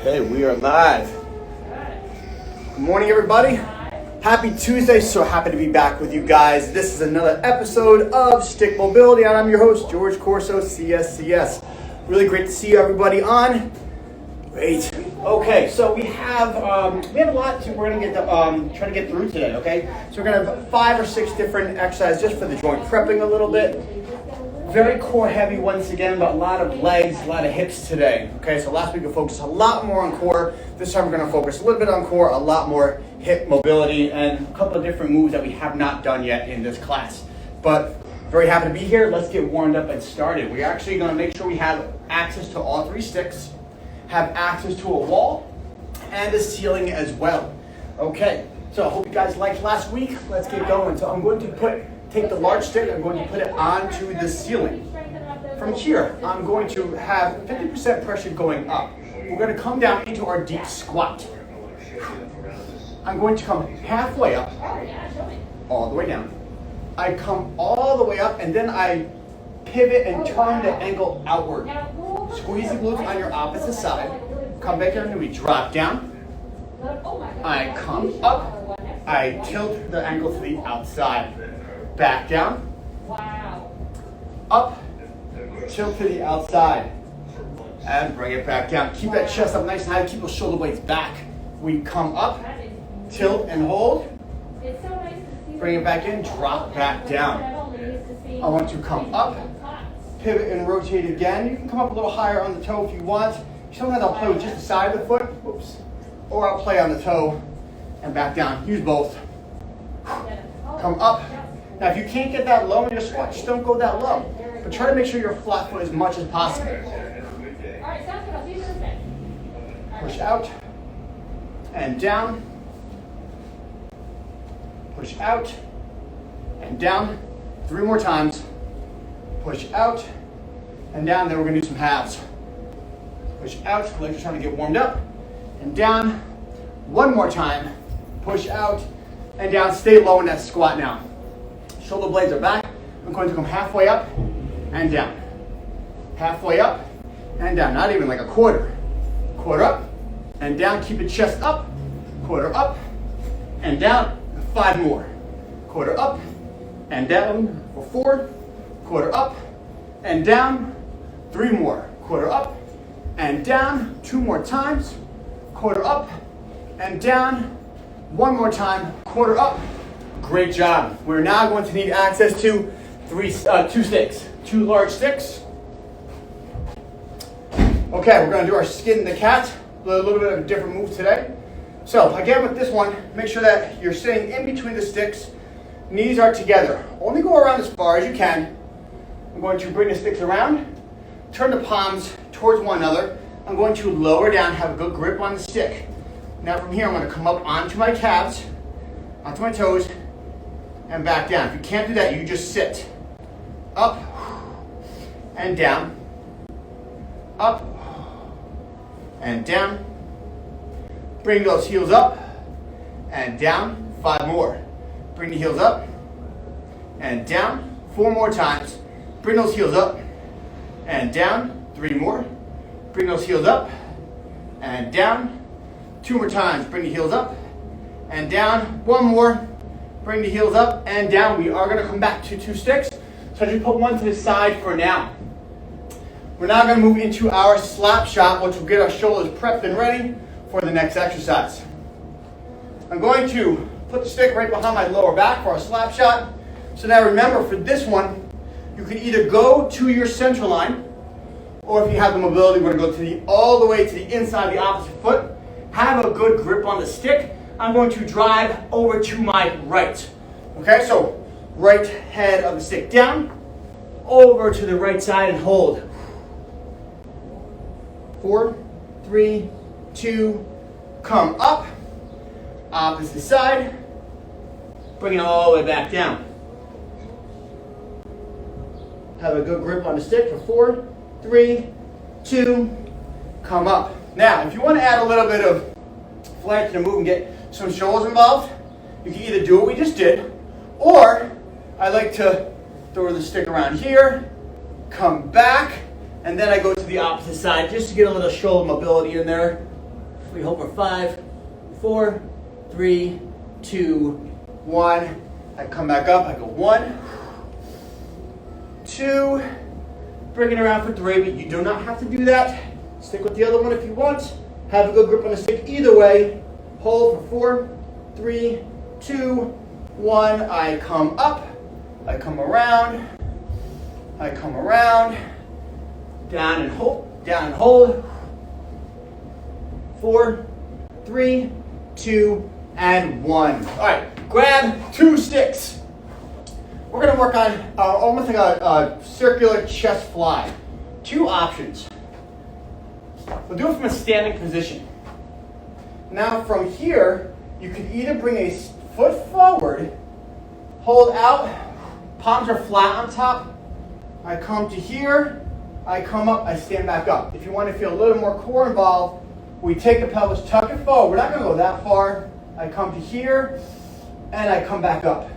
Okay, we are live. Good morning, everybody. Happy Tuesday. So happy to be back with you guys. This is another episode of Stick Mobility, and I'm your host, George Corso, CSCS. Really great to see you, everybody, on. Great. Okay, so we have a lot we're going to get try to get through today. Okay, so we're going to have 5 or 6 different exercises just for the joint prepping a little bit. Very core heavy once again, but a lot of legs, a lot of hips today. Okay, so last week we focused a lot more on core. This time we're going to focus a little bit on core, a lot more hip mobility, and a couple of different moves that we have not done yet in this class. But very happy to be here. Let's get warmed up and started. We're actually going to make sure we have access to all 3 sticks, have access to a wall, and a ceiling as well. Okay, so I hope you guys liked last week. Let's get going. So I'm going to take the large stick, I'm going to put it onto the ceiling. From here, I'm going to have 50% pressure going up. We're going to come down into our deep squat. I'm going to come halfway up, all the way down. I come all the way up, and then I pivot and turn the ankle outward. Squeeze the glutes on your opposite side. Come back down, and we drop down. I come up. I tilt the ankle to the outside. Back down. Up. Tilt to the outside. And bring it back down. Keep that chest up nice and high. Keep those shoulder blades back. We come up. Tilt and hold. Bring it back in. Drop back down. I want to come up. Pivot and rotate again. You can come up a little higher on the toe if you want. Sometimes I'll play with just the side of the foot. Oops. Or I'll play on the toe and back down. Use both. Come up. Now, if you can't get that low in your squat, just don't go that low. But try to make sure you're flat foot as much as possible. Push out and down. Push out and down. 3 more times. Push out and down. Then we're going to do some halves. Push out. Legs are trying to get warmed up. And down. 1 more time. Push out and down. Stay low in that squat now. Shoulder blades are back. I'm going to come halfway up and down. Halfway up and down. Not even like a quarter. Quarter up and down. Keep your chest up. Quarter up and down. 5 more. Quarter up and down for 4. Quarter up and down. 3 more. Quarter up and down. 2 more times. Quarter up and down. 1 more time. Quarter up. Great job. We're now going to need access to 2 sticks. 2 large sticks. Okay, we're going to do our skin in the cat. A little bit of a different move today. So again, with this one, make sure that you're sitting in between the sticks. Knees are together. Only go around as far as you can. I'm going to bring the sticks around. Turn the palms towards one another. I'm going to lower down, have a good grip on the stick. Now from here, I'm going to come up onto my calves, onto my toes, and back down. If you can't do that, you just sit. Up and down. Up and down. Bring those heels up and down. 5 more. Bring the heels up and down. 4 more times. Bring those heels up and down. 3 more. Bring those heels up and down. 2 more times. Bring the heels up and down. 1 more. Bring the heels up and down. We are going to come back to 2 sticks. So just put one to the side for now. We're now going to move into our slap shot, which will get our shoulders prepped and ready for the next exercise. I'm going to put the stick right behind my lower back for our slap shot. So now remember, for this one, you can either go to your central line, or if you have the mobility, we're going to go all the way to the inside of the opposite foot. Have a good grip on the stick. I'm going to drive over to my right. Okay, so right head of the stick down, over to the right side and hold. 4, 3, 2, come up, opposite side, bring it all the way back down. Have a good grip on the stick for 4, 3, 2, come up. Now, if you want to add a little bit of flank to the move and get some shoulders involved, you can either do what we just did, or I like to throw the stick around here, come back, and then I go to the opposite side just to get a little shoulder mobility in there. We hold for 5, 4, 3, 2, 1. I come back up. I go 1, 2. Bring it around for 3, but you do not have to do that. Stick with the other one if you want. Have a good grip on the stick either way. Hold for 4, 3, 2, 1. I come up. I come around. I come around. Down and hold. Down and hold. 4, 3, 2, and 1. All right, grab 2 sticks. We're going to work on almost like a circular chest fly. 2 options. We'll do it from a standing position. Now from here, you can either bring a foot forward, hold out, palms are flat on top. I come to here, I come up, I stand back up. If you want to feel a little more core involved, we take the pelvis, tuck it forward. We're not going to go that far. I come to here, and I come back up.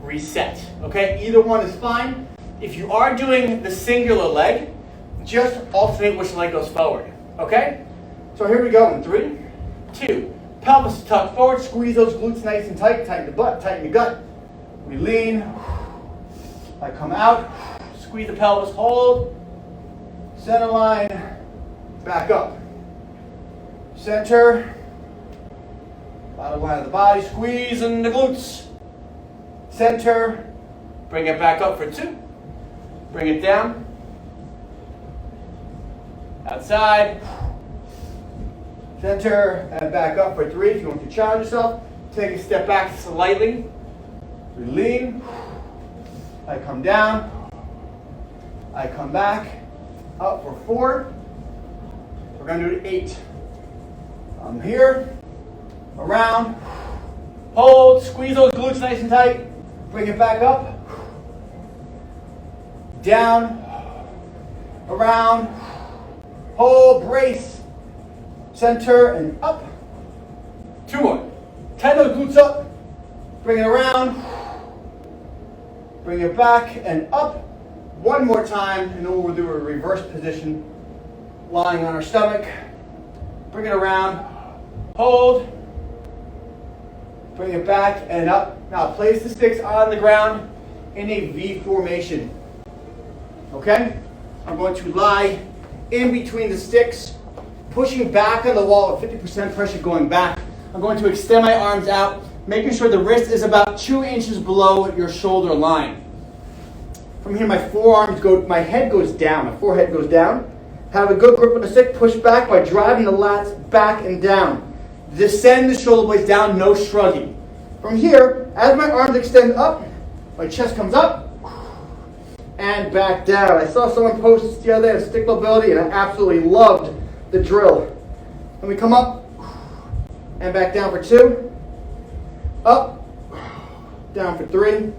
Reset. Okay, either one is fine. If you are doing the singular leg, just alternate which leg goes forward. Okay? So here we go in 3, 2. Pelvis tuck forward, squeeze those glutes nice and tight, tighten the butt, tighten the gut. We lean. I come out, squeeze the pelvis, hold. Center line, back up. Center. Bottom line of the body, squeeze in the glutes. Center, bring it back up for 2. Bring it down. Outside. Center, and back up for 3. If you want to challenge yourself, take a step back slightly. We lean. I come down. I come back. Up for 4. We're going to do 8. I'm here. Around, hold, squeeze those glutes nice and tight, bring it back up, down, around, hold, brace, center, and up. 2 more. Tighten those glutes up, bring it around, bring it back and up. 1 more time, and then we'll do a reverse position, lying on our stomach. Bring it around, hold, bring it back and up. Now place the sticks on the ground in a V formation. Okay? I'm going to lie in between the sticks, pushing back on the wall with 50% pressure going back. I'm going to extend my arms out, making sure the wrist is about 2 inches below your shoulder line. From here, my forearms go, my head goes down, my forehead goes down. Have a good grip on the stick, push back by driving the lats back and down. Descend the shoulder blades down, no shrugging. From here, as my arms extend up, my chest comes up and back down. I saw someone post this the other day on stick mobility, and I absolutely loved the drill. And we come up and back down for 2. Up, down for 3.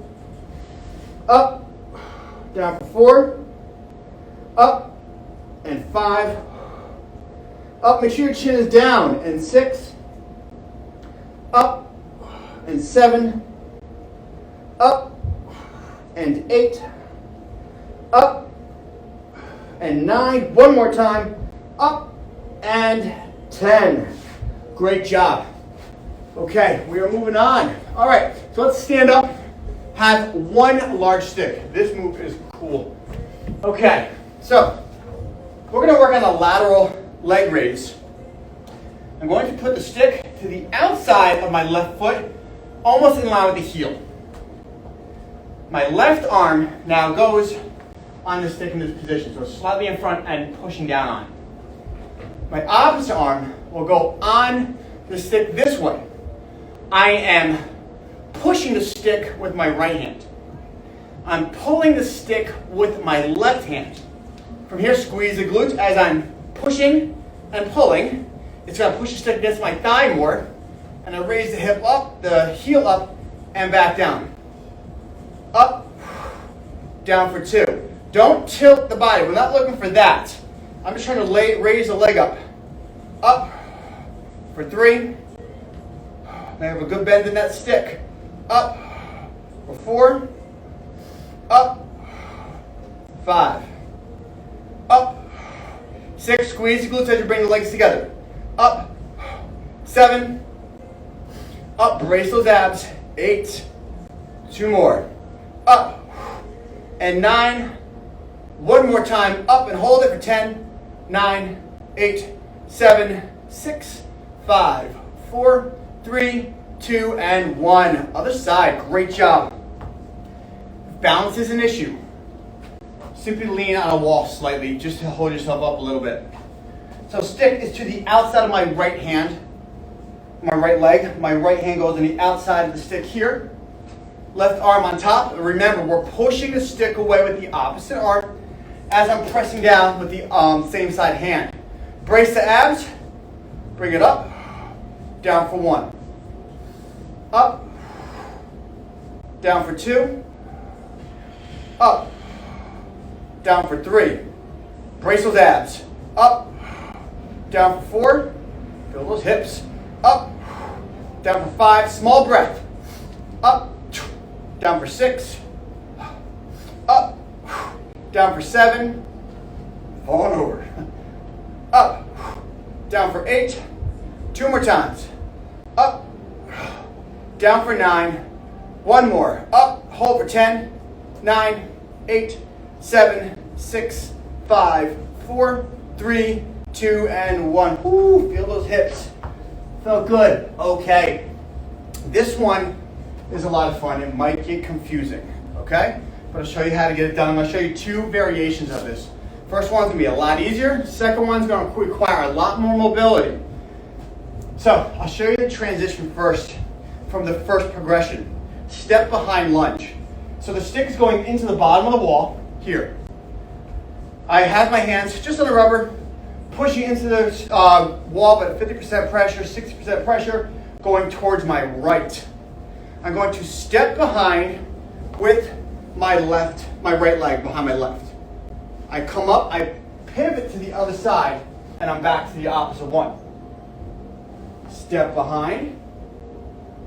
Up, down for 4. Up, and 5. Up, make sure your chin is down, and 6. Up, and 7. Up, and 8. Up, and 9. 1 more time. Up, and 10. Great job. Okay, we are moving on. All right, so let's stand up. Have 1 large stick. This move is cool. Okay, so we're going to work on a lateral leg raise. I'm going to put the stick to the outside of my left foot, almost in line with the heel. My left arm now goes on the stick in this position, so slightly in front and pushing down on. My opposite arm will go on the stick this way. I am pushing the stick with my right hand. I'm pulling the stick with my left hand. From here, squeeze the glutes as I'm pushing and pulling. It's going to push the stick against my thigh more, and I raise the hip up, the heel up, and back down. Up, down for 2. Don't tilt the body. We're not looking for that. I'm just trying to raise the leg up. Up for 3. I have a good bend in that stick. Up for 4. Up. 5. Up. 6. Squeeze the glutes as you bring the legs together. Up. 7, up, brace those abs, 8, 2 more, up, and 9, one more time, up and hold it for 10, 9, 8, 7, 6, 5, 4, 3, 2, and 1. Other side, great job. Balance is an issue. Simply lean on a wall slightly just to hold yourself up a little bit. So stick is to the outside of my right hand, my right leg. My right hand goes on the outside of the stick here. Left arm on top. Remember, we're pushing the stick away with the opposite arm as I'm pressing down with the same side hand. Brace the abs. Bring it up. Down for 1. Up. Down for 2. Up. Down for 3. Brace those abs. Up. Down for 4. Feel those hips. Up. Down for 5. Small breath. Up. Down for 6. Up. Down for 7. Falling over. Up. Down for 8. 2 more times. Up. Down for 9. 1 more. Up. Hold for 10. 9, 8, 7, 6, 5, 4, 3, 2, and 1. Woo, feel those hips. Felt good. Okay. This one is a lot of fun. It might get confusing, okay? But I'll show you how to get it done. I'm going to show you 2 variations of this. First one's going to be a lot easier. Second one's going to require a lot more mobility. So I'll show you the transition first from the first progression. Step behind lunge. So the stick is going into the bottom of the wall here. I have my hands just on the rubber, pushing into the wall, but 50% pressure, 60% pressure, going towards my right. I'm going to step behind with my right leg behind my left. I come up, I pivot to the other side, and I'm back to the opposite one. Step behind,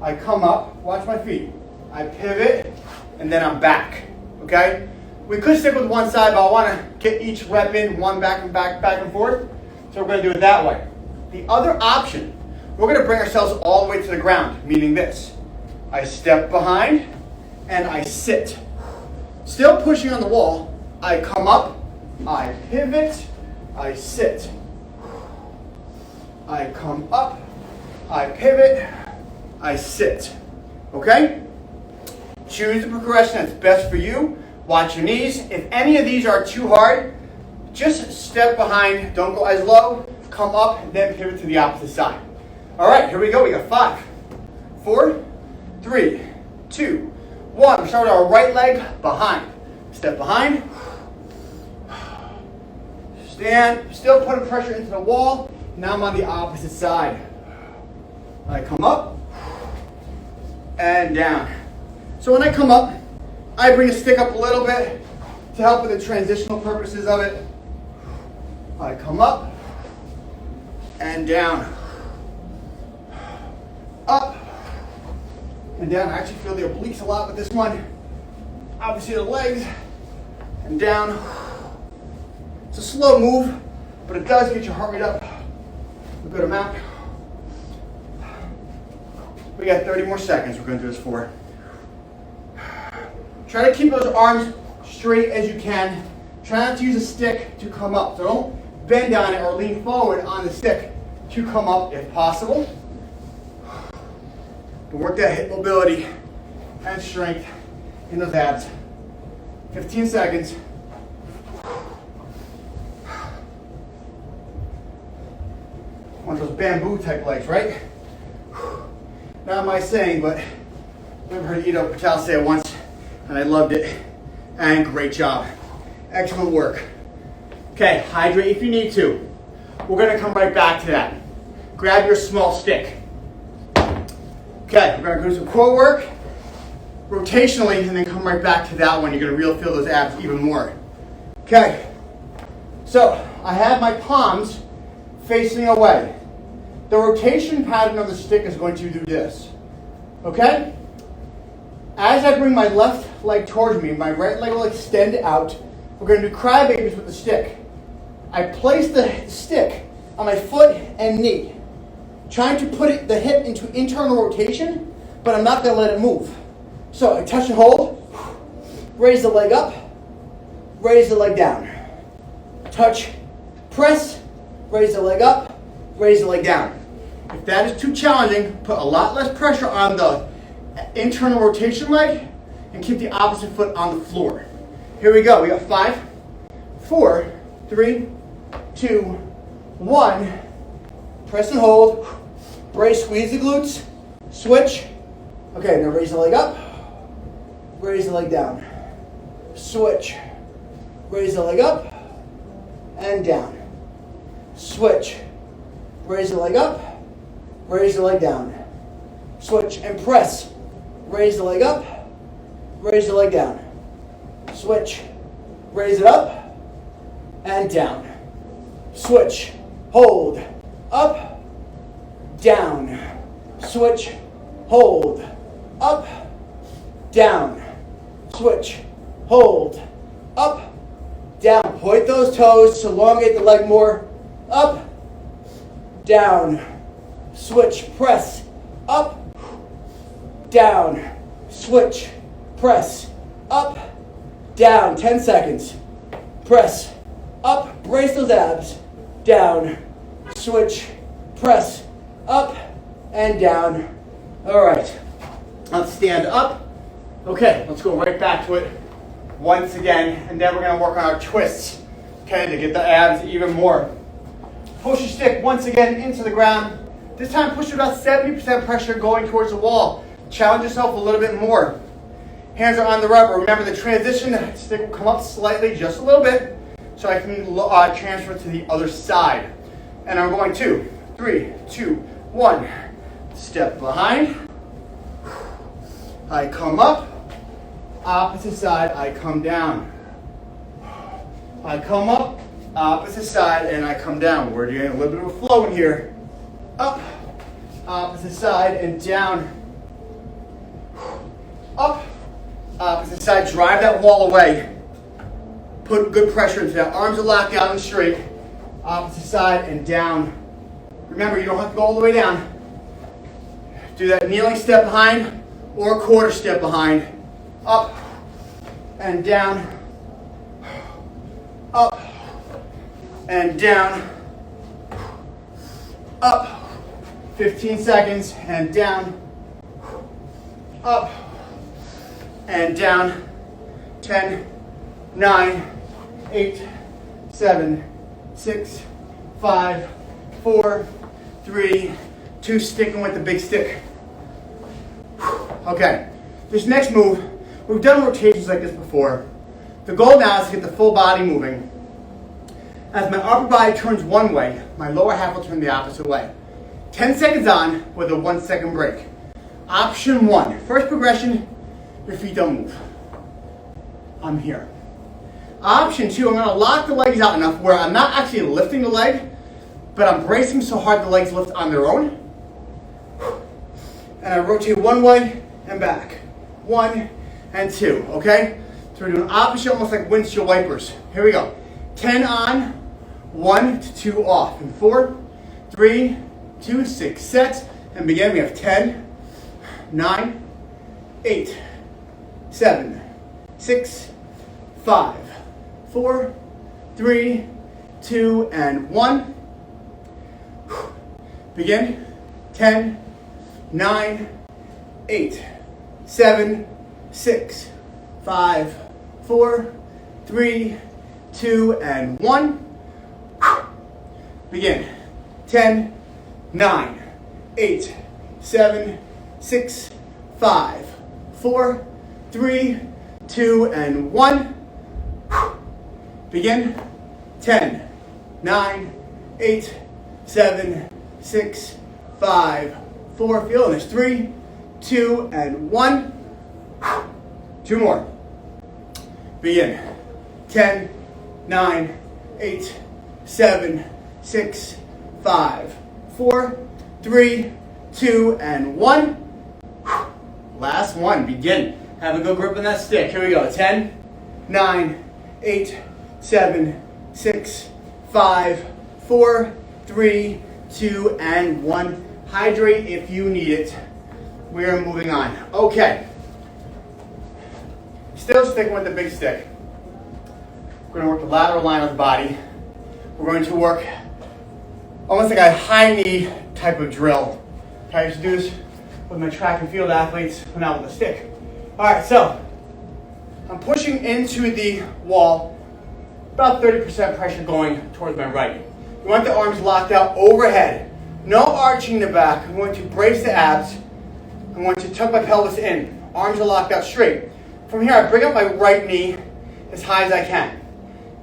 I come up, watch my feet. I pivot, and then I'm back, okay? We could stick with one side, but I want to get each rep in, one back and back and forth. So we're going to do it that way. The other option, we're going to bring ourselves all the way to the ground, meaning this. I step behind, and I sit. Still pushing on the wall, I come up, I pivot, I sit. I come up, I pivot, I sit, okay? Choose the progression that's best for you. Watch your knees. If any of these are too hard, just step behind. Don't go as low. Come up, and then pivot to the opposite side. All right, here we go. We got 5, 4, 3, 2, 1. We start with our right leg behind. Step behind. Stand. Still putting pressure into the wall. Now I'm on the opposite side. I come up and down. So when I come up, I bring the stick up a little bit to help with the transitional purposes of it. I come up and down. Up and down. I actually feel the obliques a lot with this one. Obviously the legs and down. It's a slow move, but it does get your heart rate up a good amount. We got 30 more seconds we're going to do this for. Try to keep those arms straight as you can. Try not to use a stick to come up. So don't bend on it or lean forward on the stick to come up if possible. But work that hip mobility and strength in those abs. 15 seconds. Want those bamboo type legs, right? Not my saying, but I heard Ido Patel say it once, and I loved it. And great job. Excellent work. Okay, hydrate if you need to. We're going to come right back to that. Grab your small stick. Okay, we're going to do some core work, rotationally, and then come right back to that one. You're going to really feel those abs even more. Okay, so I have my palms facing away. The rotation pattern of the stick is going to do this. Okay? As I bring my left leg towards me, my right leg will extend out. We're going to do crybabies with the stick. I place the stick on my foot and knee. trying to put the hip into internal rotation, but I'm not going to let it move. So I touch and hold, raise the leg up, raise the leg down. Touch, press, raise the leg up, raise the leg down. If that is too challenging, put a lot less pressure on the internal rotation leg and keep the opposite foot on the floor. Here we go. We got 5, 4, 3, 2, 1. Press and hold. Brace, squeeze the glutes. Switch. Okay, now raise the leg up. Raise the leg down. Switch. Raise the leg up and down. Switch. Raise the leg up. Raise the leg down. Switch and press. Raise the leg up. Raise the leg down. Switch. Raise it up and down. Switch. Hold. Up. Down. Switch. Hold. Up. Down. Switch. Hold. Up. Down. Point those toes to elongate the leg more. Up. Down. Switch. Press. Up. Down. Switch. Press. Up. Down. 10 seconds. Press. Up. Brace those abs. Down. Switch. Press. Up and down. All right. Let's stand up. Okay, let's go right back to it once again, and then we're going to work on our twists, okay, to get the abs even more. Push your stick once again into the ground. This time push about 70% pressure going towards the wall. Challenge yourself a little bit more. Hands are on the rubber. Remember the transition, the stick will come up slightly, just a little bit, so I can transfer to the other side. And I'm going 2, 3, 2, 1. Step behind. I come up. Opposite side, I come down. I come up, opposite side, and I come down. We're doing a little bit of a flow in here. Up, opposite side, and down. Up, opposite side, drive that wall away. Put good pressure into that. Arms are locked down and straight. Opposite side and down. Remember, you don't have to go all the way down. Do that kneeling step behind or quarter step behind. Up and down. Up and down. Up. 15 seconds and down. Up and down. 10, 9, 8, 7, 6, 5, 4, 3, 2, sticking with the big stick. Okay, this next move, we've done rotations like this before. The goal now is to get the full body moving. As my upper body turns one way, my lower half will turn the opposite way. 10 seconds on with a 1 second break. Option 1, first progression, your feet don't move. I'm here. Option 2, I'm going to lock the legs out enough where I'm not actually lifting the leg, but I'm bracing so hard the legs lift on their own. And I rotate one way and back. 1 and 2, okay? So we're doing opposite, almost like windshield wipers. Here we go. 10 on, 1 to 2 off. And 4, 3, 2, 6 sets. And begin, we have 10, 9, 8, 7, 6, 5, 4, 3, 2, and 1. Begin. 10, 9, 8, 7, 6, 5, 4, 3, 2, and 1. Begin. 10, 9, 8, 7, 6, 5, 4, 3, 2, and 1. Begin. 10, 9, 8, 7, 6, 5, 4. Feeling this. 3, 2, and 1. 2 more. Begin. 10, 9, 8, 7, 6, 5, 4, 3, 2, and 1. Last one. Begin. Have a good grip on that stick. Here we go. 10, 9, 8, 7, 6, 5, 4, 3, 2, and 1. Hydrate if you need it. We're moving on. Okay. Still sticking with the big stick. We're going to work the lateral line of the body. We're going to work almost like a high knee type of drill. Okay, I used to do this with my track and field athletes, but not with a stick. All right, so I'm pushing into the wall, about 30% pressure going towards my right. You want the arms locked out overhead. No arching the back. I'm going to brace the abs. I'm going to tuck my pelvis in. Arms are locked out straight. From here, I bring up my right knee as high as I can.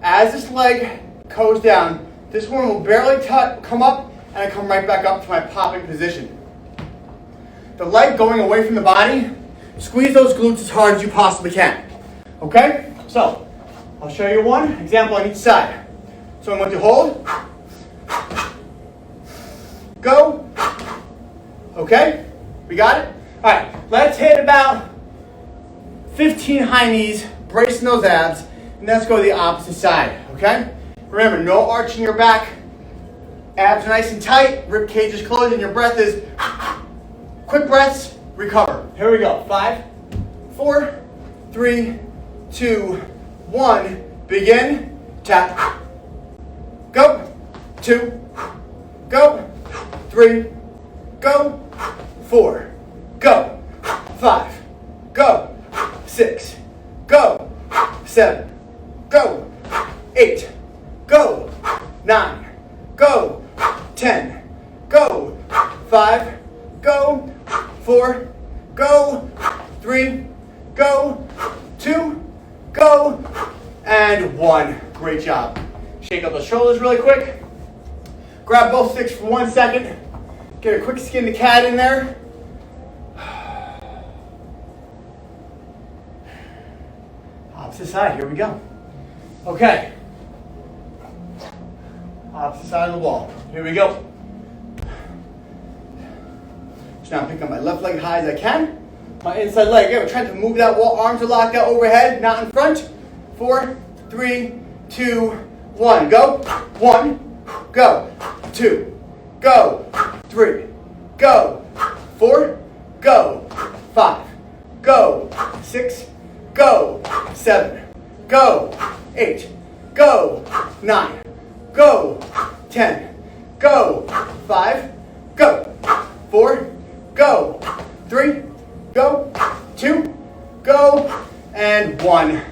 As this leg goes down, this one will barely come up, and I come right back up to my popping position. The leg going away from the body, squeeze those glutes as hard as you possibly can. Okay? So, I'll show you one example on each side. So I'm going to hold, go, okay? We got it? All right, let's hit about 15 high knees, bracing those abs, and let's go to the opposite side, okay? Remember, no arching your back, abs are nice and tight, rib cage is closed, and your breath is quick breaths, recover. Here we go. 5, 4, 3, 2, 1. Begin. Tap. Go. 2. Go. 3. Go. 4. Go. 5. Go. 6. Go. 7. Go. 8. Go. 9. Go. 10. Go. 5. Go. 4. Go. 3. Go. 2. Go. And 1. Great job. Shake up the shoulders really quick. Grab both sticks for 1 second. Get a quick skin to cat in there. Opposite side, here we go. Okay. Opposite side of the wall. Here we go. So now I'm picking up my left leg high as I can. My inside leg, again, we're trying to move that wall. Arms are locked out overhead, not in front. 4, 3, 2, 1. Go. 1. Go. 2. Go. 3. Go. 4. Go. 5. Go. 6. Go. 7. Go. 8. Go. 9. Go. 10. Go. 5. Go. 4. Go. 3. Go. 2. Go. And 1.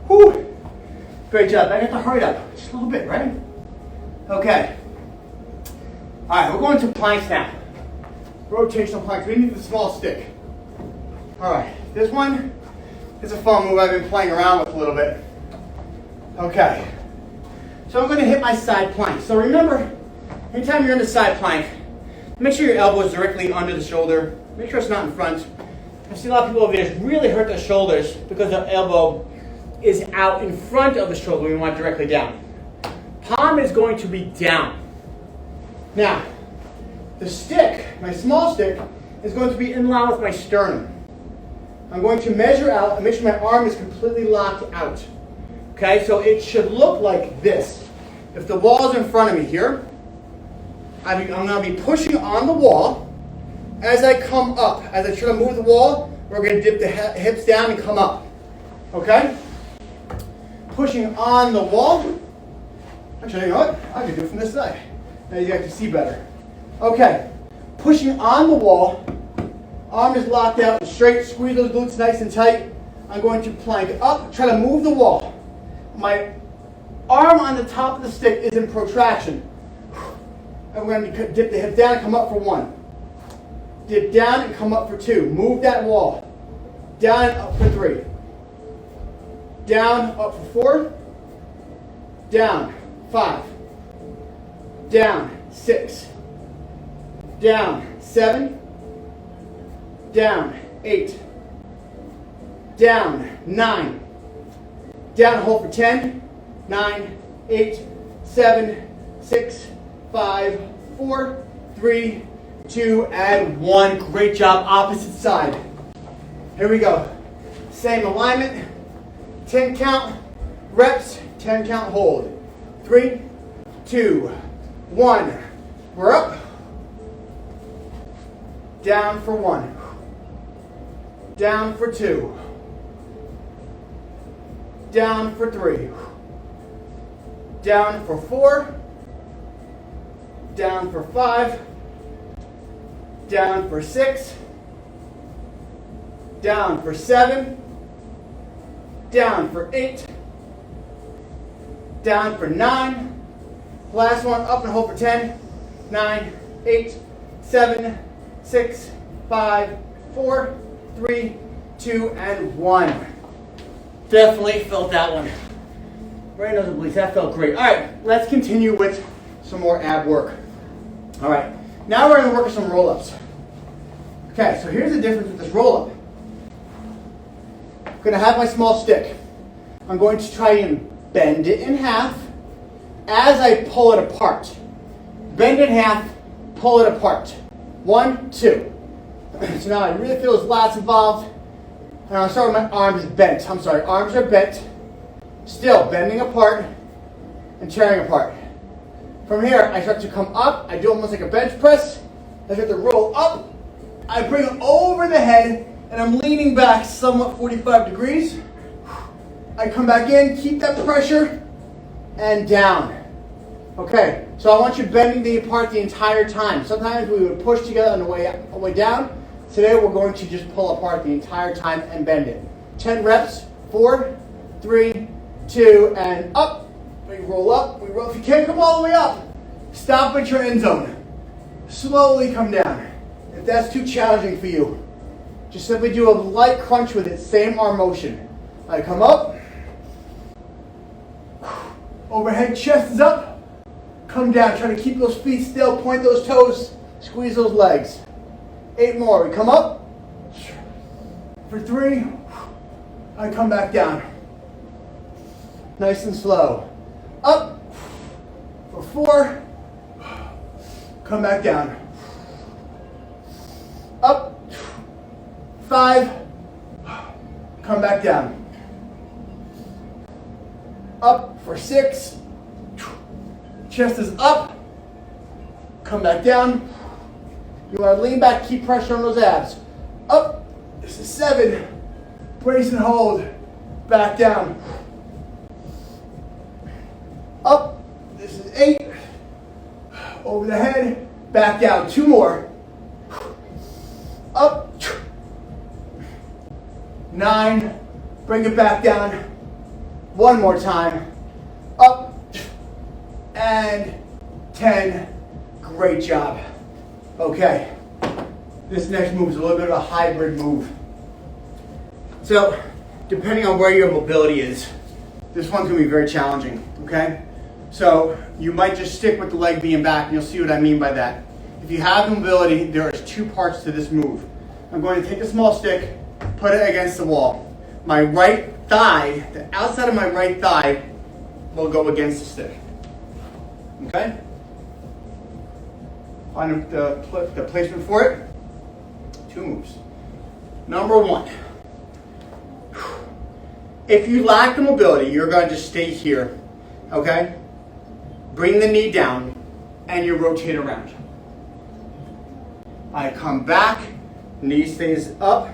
Whew. Great job. I have to hurry up just a little bit, right? Okay. All right, we're going to planks now. Rotational planks. We need the small stick. All right, this one is a fun move I've been playing around with a little bit. Okay. So I'm going to hit my side plank. So remember, anytime you're in the side plank, make sure your elbow is directly under the shoulder. Make sure it's not in front. I see a lot of people over there really hurt their shoulders because their elbow is out in front of the shoulder. We want it directly down. Palm is going to be down. Now, the stick, my small stick, is going to be in line with my sternum. I'm going to measure out and make sure my arm is completely locked out. Okay, so it should look like this. If the wall is in front of me here, I'm going to be pushing on the wall. As I come up, as I try to move the wall, we're going to dip the hips down and come up. Okay? Pushing on the wall. Actually, you know what? I can do it from this side. Now you guys can see better. Okay. Pushing on the wall. Arm is locked out and straight. Squeeze those glutes nice and tight. I'm going to plank up, try to move the wall. My arm on the top of the stick is in protraction. I'm going to dip the hip down and come up for 1. Dip down and come up for 2. Move that wall. Down and up for 3. Down, up for 4. Down, 5. Down, 6. Down, 7. Down, 8. Down, 9. Down, hold for 10. 9, 8, 7, 6, 5, 4, 3, 2, and 1. Great job. Opposite side. Here we go. Same alignment. 10 count. Reps. 10 count hold. 3, 2, 1. We're up. Down for 1. Down for 2. Down for 3. Down for 4. Down for 5. Down for 6. Down for 7. Down for 8. Down for 9. Last one, up and hold for 10. 9, 8, 7, 6, 5, 4, 3, 2, and 1. Definitely felt that one. Right nose obliques, that felt great. All right, let's continue with some more ab work. All right, now we're going to work with some roll-ups. Okay, so here's the difference with this roll-up. I'm going to have my small stick. I'm going to try and bend it in half as I pull it apart. Bend it in half, pull it apart. 1, 2. So now I really feel there's lots involved. And I'll start with my arms bent. I'm sorry, arms are bent. Still bending apart and tearing apart. From here, I start to come up. I do almost like a bench press. I start to roll up. I bring it over the head, and I'm leaning back somewhat 45 degrees. I come back in, keep that pressure, and down. Okay, so I want you bending the apart the entire time. Sometimes we would push together on the way down. Today we're going to just pull apart the entire time and bend it. 10 reps, 4, 3, 2, and up. We roll up, we roll. If you can't come all the way up, stop at your end zone. Slowly come down. If that's too challenging for you, just simply do a light crunch with it, same arm motion. I come up, overhead chest is up, come down, try to keep those feet still, point those toes, squeeze those legs. 8 more, we come up, for 3, I come back down. Nice and slow. Up, for 4, come back down. Up, 5, come back down. Up for 6, chest is up, come back down. You want to lean back, keep pressure on those abs. Up, this is 7, brace and hold, back down. Up, this is 8, over the head, back down. 2 more. Up, 9, bring it back down. 1 more time. Up, and 10. Great job. Okay, this next move is a little bit of a hybrid move. So, depending on where your mobility is, this one's gonna be very challenging, okay? So, you might just stick with the leg being back, and you'll see what I mean by that. If you have mobility, there is 2 parts to this move. I'm going to take a small stick, put it against the wall. My right thigh, the outside of my right thigh, will go against the stick. Okay? Find the placement for it. 2 moves. Number 1. If you lack the mobility, you're going to just stay here. Okay? Bring the knee down and you rotate around. I come back, knee stays up.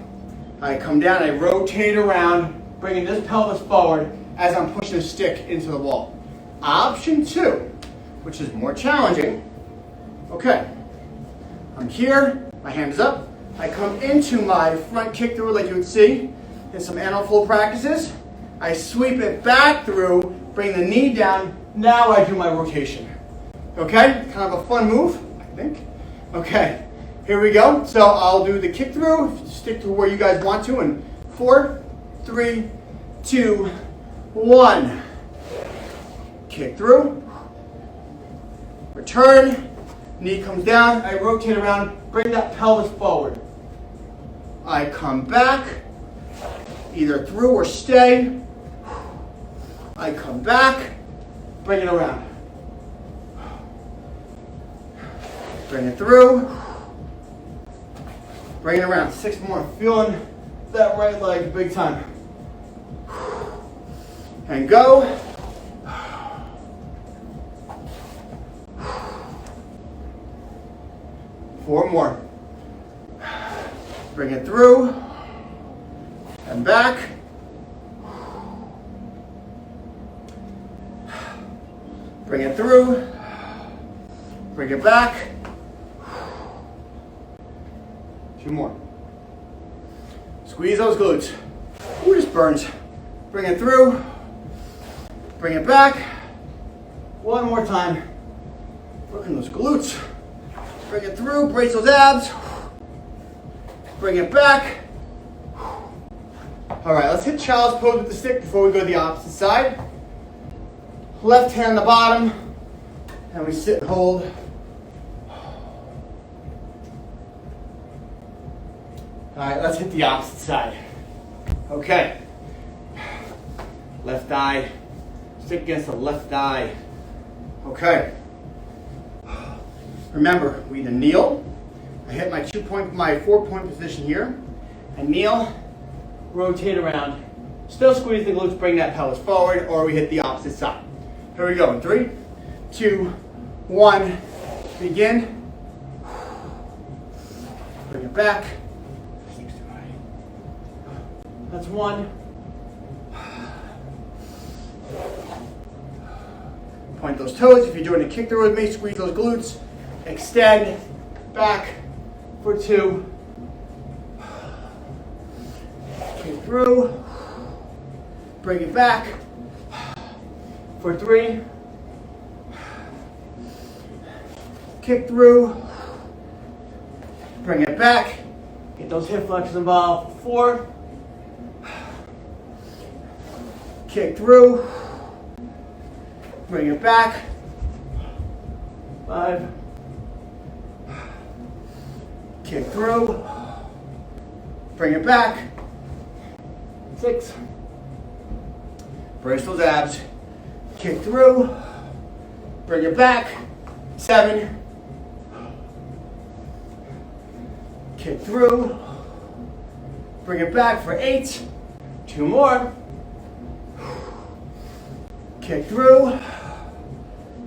I come down, I rotate around, bringing this pelvis forward as I'm pushing the stick into the wall. Option 2, which is more challenging. Okay, I'm here, my hand is up. I come into my front kick through like you would see in some animal flow practices. I sweep it back through, bring the knee down. Now I do my rotation. Okay, kind of a fun move, I think. Okay, here we go. So I'll do the kick through, stick to where you guys want to, and 4, 3, 2, 1. Kick through, return, knee comes down, I rotate around, bring that pelvis forward. I come back, either through or stay. I come back, bring it around. Bring it through, bring it around. 6 more, feeling that right leg big time. And go. Four more. Bring it through and back. Bring it through, bring it back. 2 more. Squeeze those glutes. Ooh, this burns. Bring it through, bring it back. 1 more time. Working those glutes. Bring it through, brace those abs. Bring it back. All right, let's hit child's pose with the stick before we go to the opposite side. Left hand on the bottom, and we sit and hold. All right, let's hit the opposite side. Okay. Left thigh, stick against the left thigh. Okay. Remember, we either kneel. I hit my 4-point position here, and kneel, rotate around. Still squeeze the glutes, bring that pelvis forward, or we hit the opposite side. Here we go. 3, 2, 1. Begin. Bring it back. That's 1. Point those toes. If you're doing a kick through with me, squeeze those glutes. Extend. Back for 2. Kick through. Bring it back. For 3, kick through, bring it back, get those hip flexors involved. 4, kick through, bring it back. 5, kick through, bring it back. 6, brace those abs. Kick through, bring it back. 7, kick through, bring it back for 8. 2 more. Kick through,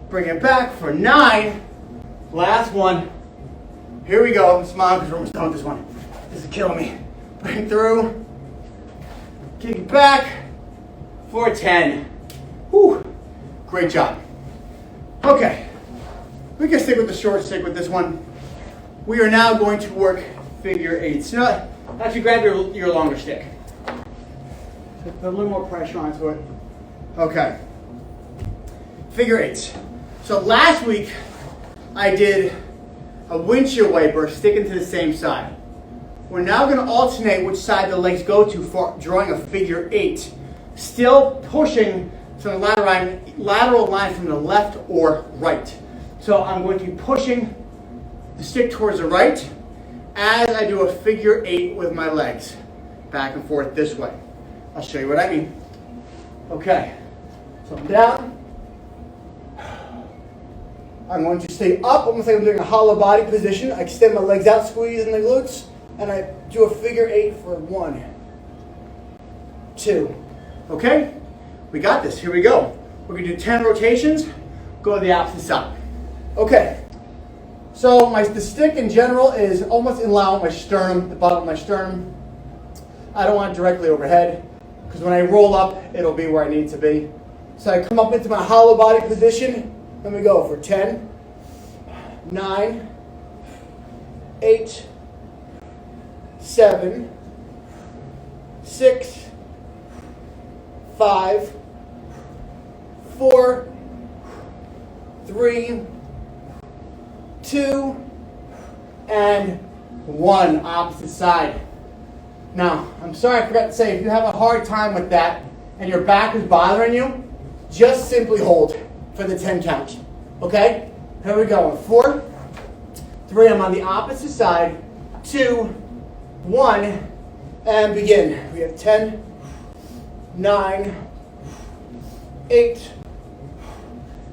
bring it back for 9. Last one. Here we go. Smile because we're almost done with this one. This is killing me. Bring through, kick it back for 10. Whew. Great job. Okay, we can stick with the short stick with this one. We are now going to work figure 8s. So actually grab your longer stick. Put a little more pressure onto it. Okay, figure 8s. So last week I did a windshield wiper sticking to the same side. We're now going to alternate which side the legs go to for drawing a figure 8. Still pushing to the lateral line from the left or right. So I'm going to be pushing the stick towards the right as I do a figure 8 with my legs. Back and forth this way. I'll show you what I mean. Okay, so I'm down. I'm going to stay up, almost like I'm doing a hollow body position. I extend my legs out, squeezing the glutes, and I do a figure 8 for 1, 2. Okay? We got this. Here we go. We're going to do 10 rotations. Go to the opposite side. Okay. So the stick in general is almost in line with my sternum, the bottom of my sternum. I don't want it directly overhead because when I roll up, it'll be where I need it to be. So I come up into my hollow body position. Let me go for 10, 9, 8, 7, 6, 5, 4, 3, 2, and 1. Opposite side. Now, I'm sorry I forgot to say, if you have a hard time with that and your back is bothering you, just simply hold for the 10 count. Okay? Here we go. 4, 3, I'm on the opposite side. 2, 1, and begin. We have 10, 9, 8,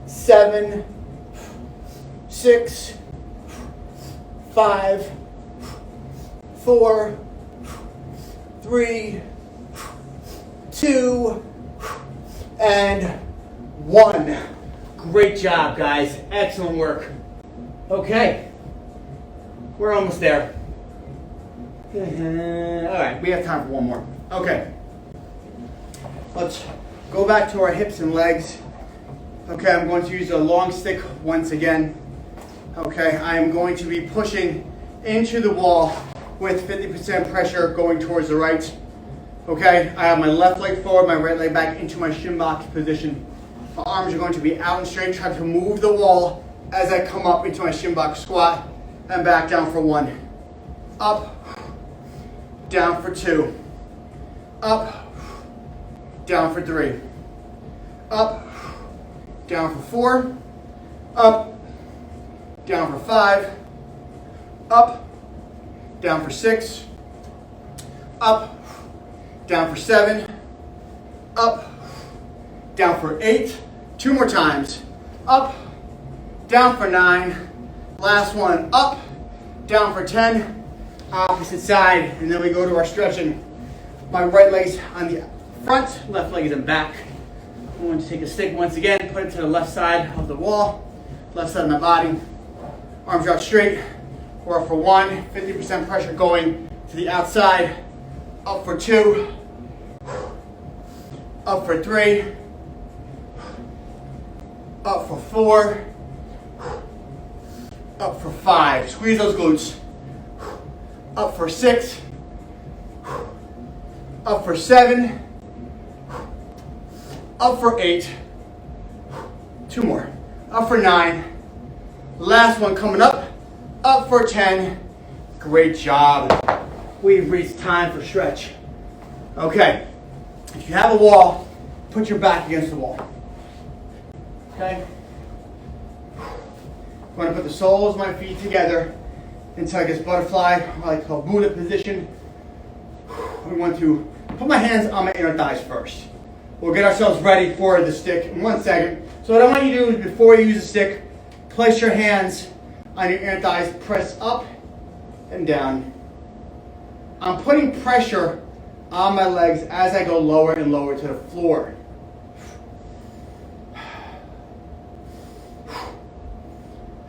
7, 6, 5, 4, 3, 2, and 1. Great job, guys. Excellent work. Okay. We're almost there. All right, we have time for one more. Okay. Let's go back to our hips and legs. Okay, I'm going to use a long stick once again. Okay, I am going to be pushing into the wall with 50% pressure going towards the right. Okay, I have my left leg forward, my right leg back into my shin box position. My arms are going to be out and straight, trying to move the wall as I come up into my shin box squat and back down for 1. Up, down for 2. Up, down for 3. Up, down for 4. Up, down for 5. Up, down for 6. Up, down for 7. Up, down for 8. 2 more times. Up, down for 9. Last one. Up, down for 10. Opposite side, and then we go to our stretching. My right leg's on the front, left leg is in back. I'm going to take a stick once again, put it to the left side of the wall, left side of my body. Arms out straight. We're up for 1, 50% pressure going to the outside. Up for 2. Up for 3. Up for 4. Up for 5. Squeeze those glutes. Up for 6. Up for 7. Up for 8. 2 more. Up for 9. Last one coming up. Up for 10. Great job. We've reached time for stretch. Okay. If you have a wall, put your back against the wall. Okay. I'm going to put the soles of my feet together into like this butterfly, or like a Buddha position. We want to put my hands on my inner thighs first. We'll get ourselves ready for the stick in 1 second. So what I want you to do is, before you use the stick, place your hands on your inner thighs, press up and down. I'm putting pressure on my legs as I go lower and lower to the floor.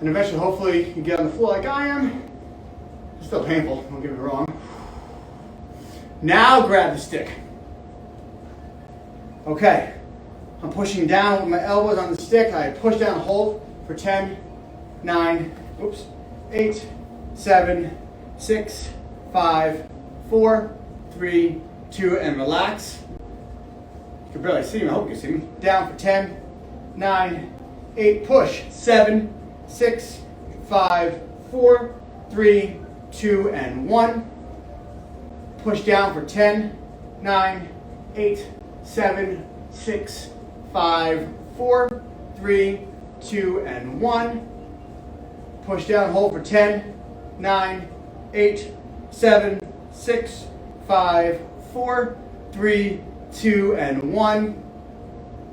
And eventually, hopefully, you get on the floor like I am. It's still painful, don't get me wrong. Now grab the stick. Okay, I'm pushing down with my elbows on the stick. I push down, hold for 10, 9, 8, 7, 6, 5, 4, 3, 2, and relax. You can barely see me, I hope you can see me. Down for 10, 9, 8, push, 7, 6, 5, 4, 3, 2, and 1. Push down for 10, 9, 8, 7, 6, 5, 4, 3, 2, and 1. Push down, hold for 10, 9, 8, 7, 6, 5, 4, 3, 2, and 1.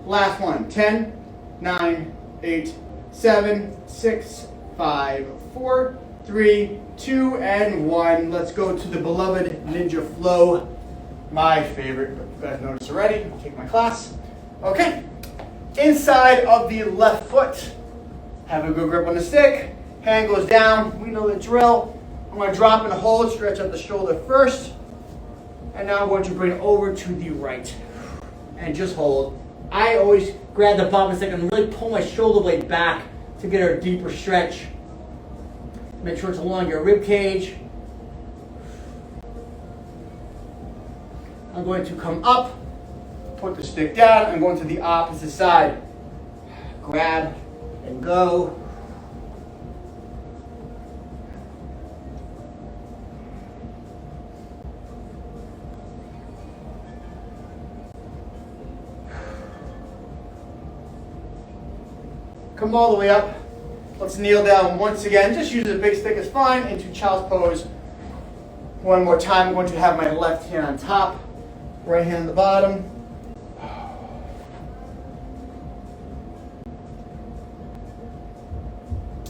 Last one. 10, 9, 8, 7, 6, 5, 4, 3, 2, and 1. Let's go to the beloved Ninja Flow. My favorite, but you guys noticed already. I'll take my class. Okay. Inside of the left foot. Have a good grip on the stick. Hand goes down. We know the drill. I'm going to drop and hold. Stretch up the shoulder first. And now I'm going to bring it over to the right. And just hold. I always grab the bottom of the stick and really pull my shoulder blade back to get a deeper stretch. Make sure it's along your rib cage. I'm going to come up, put the stick down. I'm going to the opposite side. Grab and go. Come all the way up. Let's kneel down once again. Just use a big stick is fine. Into child's pose. One more time. I'm going to have my left hand on top, right hand on the bottom.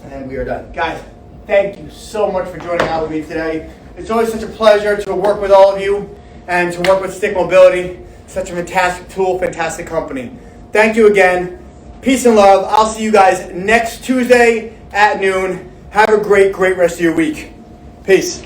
And we are done. Guys, thank you so much for joining out with me today. It's always such a pleasure to work with all of you and to work with Stick Mobility. Such a fantastic tool, fantastic company. Thank you again. Peace and love. I'll see you guys next Tuesday at noon. Have a great rest of your week. Peace.